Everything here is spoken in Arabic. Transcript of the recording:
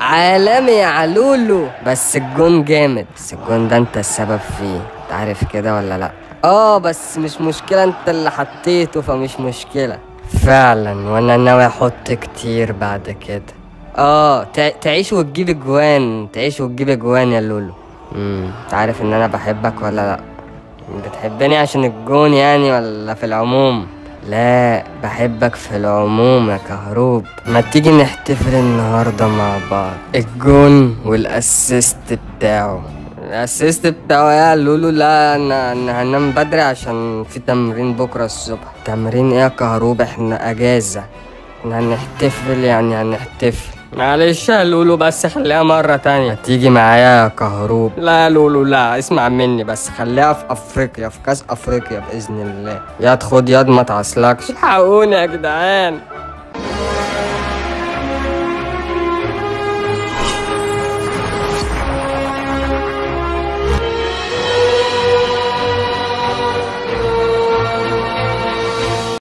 عالمي يا علولو. بس الجون جامد، بس الجون ده انت السبب فيه، انت عارف كده ولا لا؟ بس مش مشكلة، انت اللي حطيته فمش مشكلة فعلا، وانا ناوي احط كتير بعد كده. تعيش وتجيب اجوان، تعيش وتجيب اجوان يا لولو. انت عارف ان انا بحبك ولا لا؟ بتحبني عشان الجون يعني ولا في العموم؟ لا، بحبك في العموم يا كهروب. ما تيجي نحتفل النهاردة مع بعض، الجون والاسيست بتاعه. الاسيست بتاعه يا لولو؟ لا، انا هنام بدري عشان في تمرين بكرة الصبح. تمرين ايه يا كهروب؟ احنا اجازة، احنا هنحتفل يعني هنحتفل. معلش يا لولو، بس خليها مرة تانية. تيجي معايا يا كهروب؟ لا يا لولو لا، اسمع مني بس، خليها في افريقيا، في كاس افريقيا باذن الله. ياد خد ياد، ما تعصلكش. الحقوني يا جدعان.